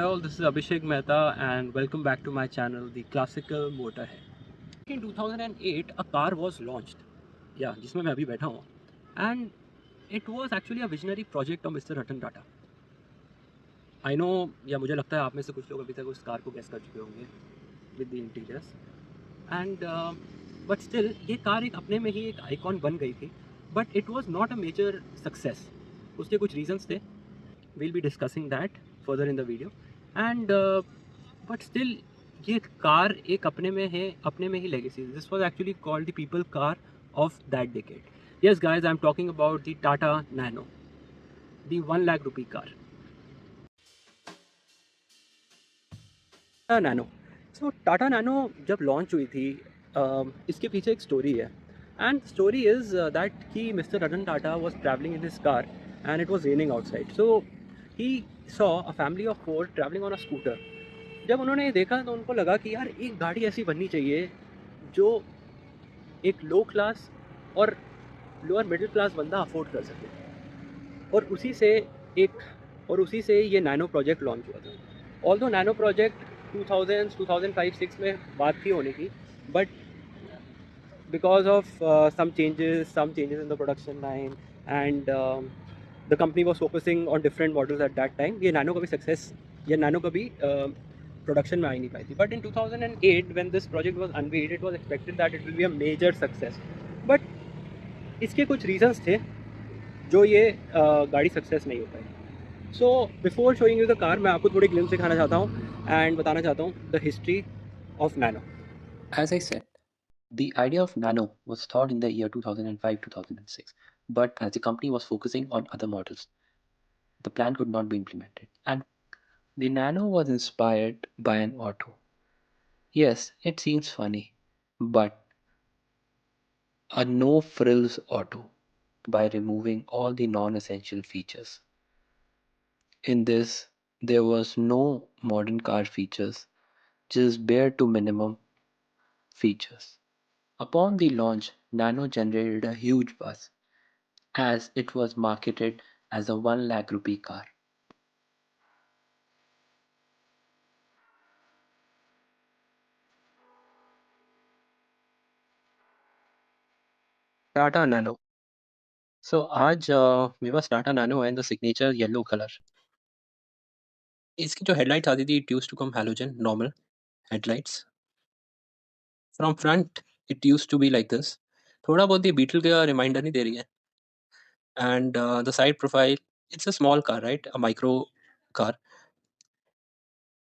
all, this is Abhishek Mehta and welcome back to my channel, The Classical Motorhead. In 2008, a car was launched, जिसमें मैं अभी बैठा हूँ, and it was actually a visionary project of Mr. Ratan Tata. I know, मुझे लगता है आप में से कुछ लोग अभी तक उस कार को गेस कर चुके होंगे with the interiors. And but still, ये कार एक अपने में ही एक आइकॉन बन गई थी, but it was not a major success. उसके कुछ reasons थे. We'll be discussing that further in the video. And but still, ये कार एक अपने में ही legacy. This was actually called the people car of that decade. Yes, guys, I'm talking about the Tata Nano, the 1 lakh rupee car. Tata Nano. So Tata Nano जब launch हुई थी, इसके पीछे एक story है. And the story is that कि Mr. Ratan Tata was traveling in his car and it was raining outside. So he saw a family of 4 traveling on a scooter. जब उन्होंने ये देखा तो उनको लगा कि यार एक गाड़ी ऐसी बननी चाहिए जो एक लो क्लास और लोअर मिडिल क्लास बंदा अफोर्ड कर सके, और उसी से ये नैनो प्रोजेक्ट लॉन्च हुआ था. ऑल्दो नैनो प्रोजेक्ट 2000 2005-6 में बात थी होने की, but because of some changes in the production line, and the company was focusing on different models at that time, ये नैनो कभी प्रोडक्शन में आ ही नहीं पाई थी. But in 2008 when this project was unveiled, it was expected that it will be a major success. But इसके कुछ reasons थे जो ये गाड़ी सक्सेस नहीं हो पाई. So before showing you the car, मैं आपको थोड़ी ग्लिम्स दिखाना चाहता हूँ एंड बताना चाहता हूँ the history of nano. As I said, the idea of Nano was thought in the year 2005-2006, but as the company was focusing on other models, the plan could not be implemented. And the Nano was inspired by an auto. Yes, it seems funny, but a no frills auto by removing all the non essential features. In this, there was no modern car features, just bare to minimum features. Upon the launch, Nano generated a huge buzz as it was marketed as a 1 lakh rupee car. Tata Nano. So आज मेरे पास Tata Nano है in the signature yellow colour. इसकी जो headlights आती थी, it used to come halogen normal headlights. From front it used to be like this. थोड़ा बहुत ये बीटल का रिमाइंडर नहीं दे रही है. And the side profile, it's a small car, right, a micro car,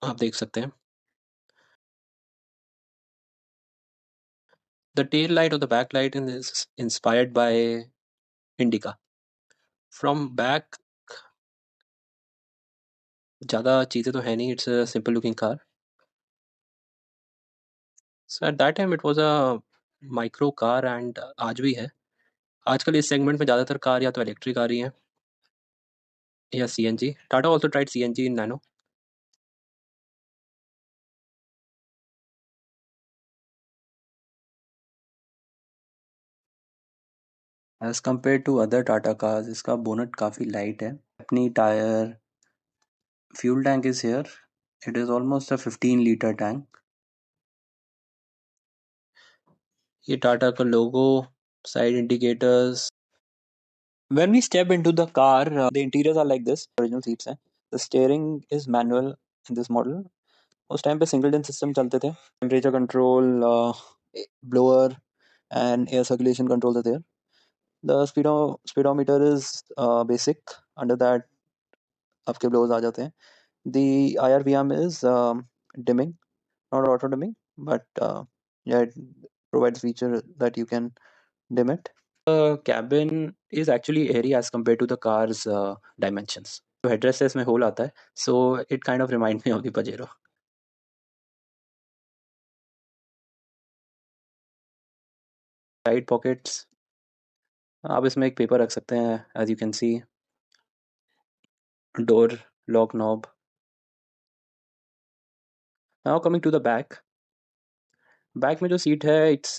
आप देख सकते हैं. द टेल लाइट और the back light is inspired by indica. From back ज़्यादा चीज़ें तो है नहीं, it's a simple looking car. So at that time it was a micro car and आज भी है. आजकल इस सेगमेंट में ज़्यादातर कार या तो इलेक्ट्रिक आ रही हैं या CNG. Tata also tried CNG in nano. As compared to other Tata cars, इसका बोनट काफ़ी लाइट है. अपनी tyre, fuel tank is here. It is almost a 15-liter tank. ये टाटा का logo, side indicators. When we step into the car, the interiors are like this. Original seats हैं. The steering is manual in this model. उस time पे single डिन system चलते थे. Temperature control, blower and air circulation controls are there. The speedometer is basic. Under that आपके blowers आ जाते हैं. The IRVM is dimming, not auto dimming, but it provides feature that you can dim it. The cabin is actually airy as compared to the car's dimensions. तो headrest है, इसमें hole आता है, so it kind of reminds me of the Pajero. Side pockets, आप इसमें एक paper रख सकते हैं, as you can see. Door lock knob. Now coming to the back. Back में जो सीट है, it's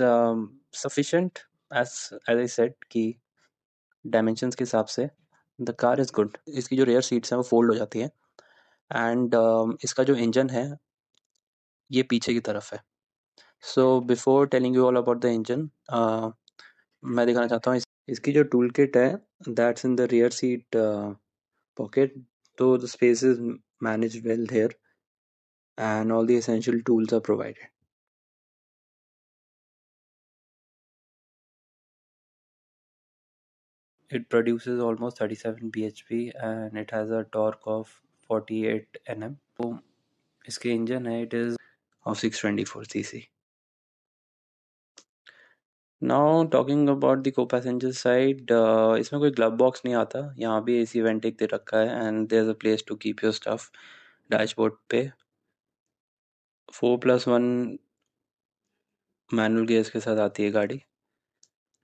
sufficient as I said कि डायमेंशंस के हिसाब से द कार इज़ गुड. इसकी जो रेयर सीट्स हैं वो फोल्ड हो जाती हैं. एंड इसका जो इंजन है ये पीछे की तरफ है. So before telling you all about the engine, मैं दिखाना चाहता हूँ इसकी जो टूल किट है, that's in the rear seat pocket. So the space is managed well here and all the essential tools are provided. It produces almost 37 bhp and it has a torque of 48 nm. So इसके engine है, it is of 624 cc. Now talking about the co-passenger side, इसमें कोई glove box नहीं आता. यहाँ भी AC वेंटिक दे रखा है and there's a place to keep your stuff. Dashboard पे 4+1 मैनुअल गियर्स के साथ आती है गाड़ी.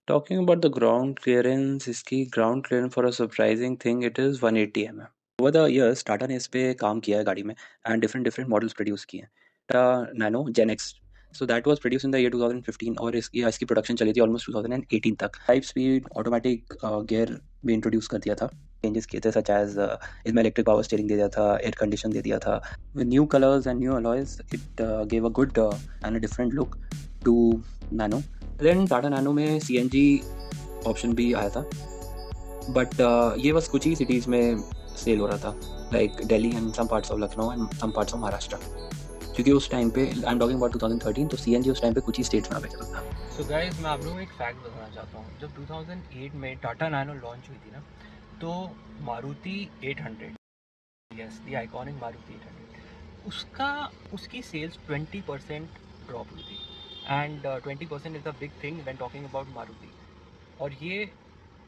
Talking about the ground clearance, इसकी ground clearance for a surprising thing, it is 180 mm. Over the years, Tata ने इस पे काम किया है गाड़ी में and different models produce किए हैं. Tata nano Gen X. So that was produced in the year 2015 और इसकी प्रोडक्शन चली थी almost 2018 तक. 5 speed automatic gear भी इंट्रोड्यूस कर दिया था. चेंजेस किए थे such as इसमें इलेक्ट्रिक पावर स्टीयरिंग दे दिया था, एयर कंडीशन दे दिया था. With new colors and new alloys, it gave a good and a different look to Nano. Then Tata Nano में CNG ऑप्शन भी आया था, बट ये बस कुछ ही सिटीज़ में सेल हो रहा था, like Delhi and some parts of Lucknow and some parts of Maharashtra. क्योंकि उस टाइम पे आई एम टॉकिंग अबाउट 2013, तो CNG उस टाइम पे कुछ ही स्टेट्स में अवेलेबल था. सो गाइस, मैं आप लोगों को एक फैक्ट बताना चाहता हूँ. जब 2008 में टाटा नैनो लॉन्च हुई थी ना, तो Maruti 800, yes, the iconic Maruti 800, उसकी सेल्स 20% ड्रॉप हुई थी. And 20% is a big thing when talking about Maruti. और ये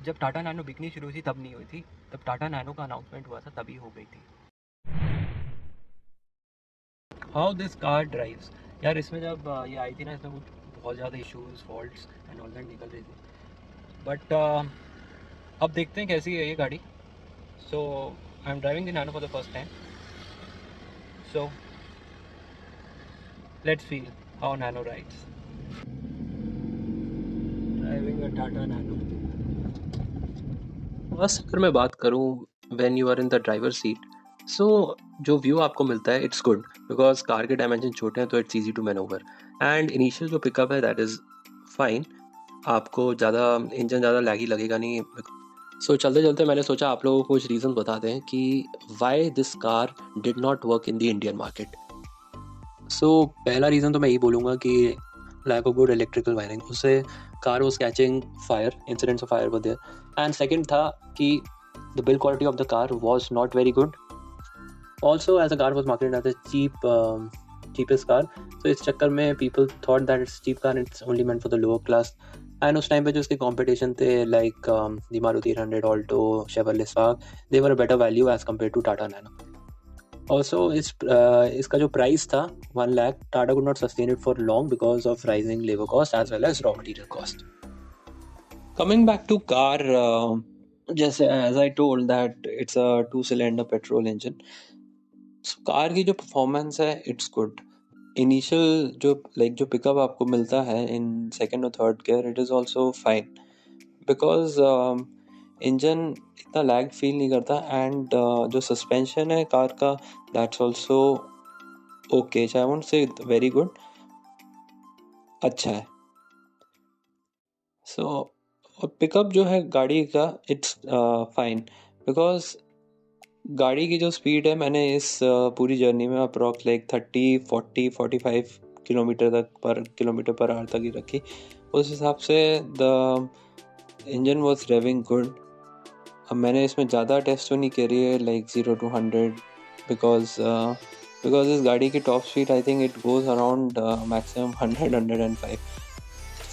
जब टाटा नैनो बिकनी शुरू हुई थी तब नहीं हुई थी, तब टाटा नैनो का अनाउंसमेंट हुआ था तभी हो गई थी. हाउ दिस कार ड्राइव्स, यार इसमें जब ये आई थी ना, इसमें कुछ बहुत ज़्यादा issues, faults and all that निकल रही थी. बट अब देखते हैं कैसी है ये गाड़ी. So I am driving the Nano for the first time. So let's feel how Nano rides. Driving a Tata Nano. बस अगर मैं बात करूँ when you are in the driver seat, so जो व्यू आपको मिलता है इट्स गुड बिकॉज कार के डायमेंशन छोटे हैं, तो it's easy to manoeuvre. And initial जो पिकअप है दैट इज़ फाइन. आपको ज़्यादा इंजन ज़्यादा लैगी लगेगा नहीं. सो चलते चलते मैंने सोचा आप लोगों को कुछ रीज़न बता दें कि why this car did not work in the Indian market. So पहला रीज़न तो मैं यही बोलूँगा कि lack of good electrical wiring, उससे car was catching fire, incidents of fire were there. And second था कि the build quality of the car was not very good. Also as the car was marketed as a cheapest car, so इस चक्कर में people thought that it's cheap car and it's only meant for the lower class. And उस time पे जो उसके competition थे like the Maruti 800, Alto, Chevrolet Spark, they were a better value as compared to Tata Nano. Also इसका जो price था 1 lakh, Tata could not sustain it for long because of rising labor cost as well as raw material cost. Coming back to car, just as I told that it's a 2-cylinder petrol engine. So car की जो performance है it's good. Initial जो pickup आपको मिलता है in second और third gear, it is also fine because engine इतना lag feel नहीं करता. एंड जो सस्पेंशन है कार का that's also okay, I won't say very good, अच्छा है. सो पिकअप जो है गाड़ी का इट्स फाइन बिकॉज गाड़ी की जो स्पीड है मैंने इस पूरी जर्नी में अप्रॉक्स लाइक 30, 40, 45 किलोमीटर तक पर किलोमीटर पर आवर तक ही रखी. उस हिसाब से the engine was raving good. अब मैंने इसमें ज़्यादा टेस्ट तो नहीं करी है लाइक 0 to 100 बिकॉज इस गाड़ी की top speed I think it goes around maximum 100-105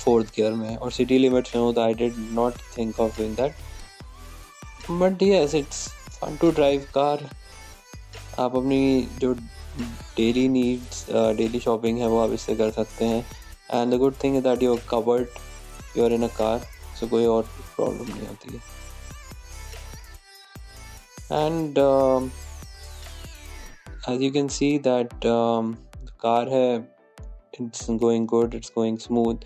fourth gear में, और सिटी लिमिट्स में हो तो I did not think of doing that. But yes, it's fun to drive car. आप अपनी जो डेली नीड्स, डेली शॉपिंग है वो आप इससे कर सकते हैं. And the good thing is that you are covered, you are in a car, so कोई और प्रॉब्लम नहीं होती है. And as you can see that car है, it's going good, it's going smooth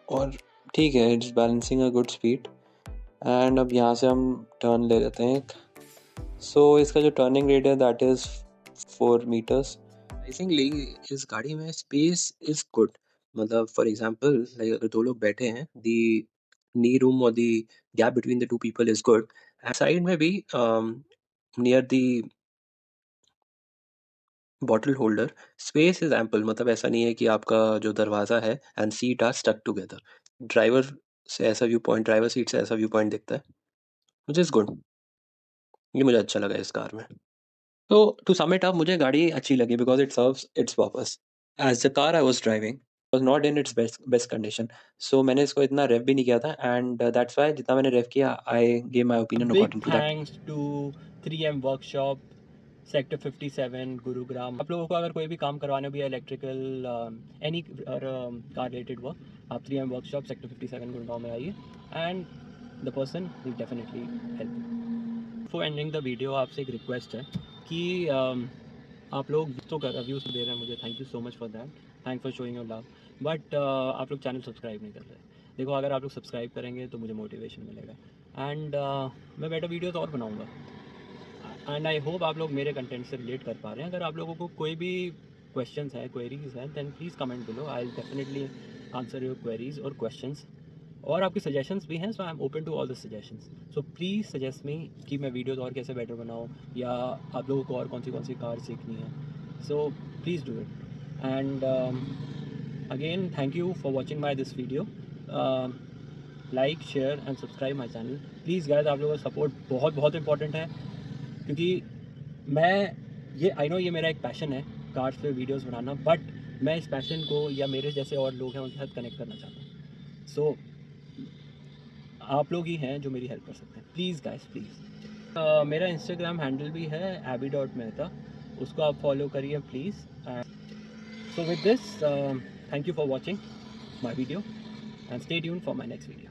और ठीक है, it's balancing a good speed. And अब यहाँ से हम टर्न ले लेते हैं एक. सो इसका जो टर्निंग रेट है दैट इज़ 4 मीटर्स। सरप्राइजिंगली इस गाड़ी में स्पेस इज़ गुड। मतलब फॉर एग्जांपल लाइक अगर 2 लोग बैठे हैं, द नी रूम और the gap between the 2 people is good. And side में भी near the bottle holder space is ample. मतलब ऐसा नहीं है कि आपका जो दरवाज़ा है and seat are stuck together. Driver seat से ऐसा व्यू पॉइंट दिखता है, व्हिच इज़ गुड। ये मुझे अच्छा लगा इस कार में। तो टू सम इट अप, मुझे गाड़ी अच्छी लगी because it serves its purpose. As the car I was driving was not in its best best condition. So मैंने इसको इतना रेव भी नहीं किया था एंड दैट्स व्हाई जितना मैंने रेव किया I give my opinion Big according to that. thanks to 3M Workshop, sector 57 Gurugram. आप लोगों को अगर कोई भी काम करवाना भी है electrical any car related work, आप 3M वर्कशॉप सेक्टर 57 गुरुग्राम में आइए and the person will definitely help. For ending the video आपसे एक रिक्वेस्ट है कि आप लोग तो रिव्यूज़ दे रहे हैं मुझे, thank you so much for that, thank for showing your love, but आप लोग चैनल सब्सक्राइब नहीं कर रहे। देखो अगर आप लोग सब्सक्राइब करेंगे तो मुझे मोटिवेशन मिलेगा एंड मैं बेटर वीडियोस और बनाऊंगा एंड आई होप आप लोग मेरे कंटेंट से रिलेट कर पा रहे हैं। अगर आप लोगों को कोई भी क्वेश्चंस है, क्वेरीज हैं, then please comment below, I will definitely answer your queries और क्वेश्चंस। और आपकी सजेशंस भी हैं, so I am open to all the suggestions. So please suggest me कि मैं वीडियोस और कैसे बेटर बनाऊँ, या आप लोगों को और कौन सी कार सीखनी है। So please do it and again thank you for watching my this video. Like share and subscribe my channel please guys. आप लोगों का सपोर्ट बहुत बहुत इंपॉर्टेंट है, क्योंकि मैं ये आई नो ये मेरा एक पैशन है कार्स पे वीडियोस बनाना, बट मैं इस पैशन को या मेरे जैसे और लोग हैं उनके साथ कनेक्ट करना चाहता हूँ। सो आप लोग ही हैं जो मेरी हेल्प कर सकते हैं, प्लीज़ गाइस प्लीज़। मेरा इंस्टाग्राम हैंडल भी है abby.mehta, उसको आप फॉलो करिए please. So with this thank you for watching my video and stay tuned for my next video.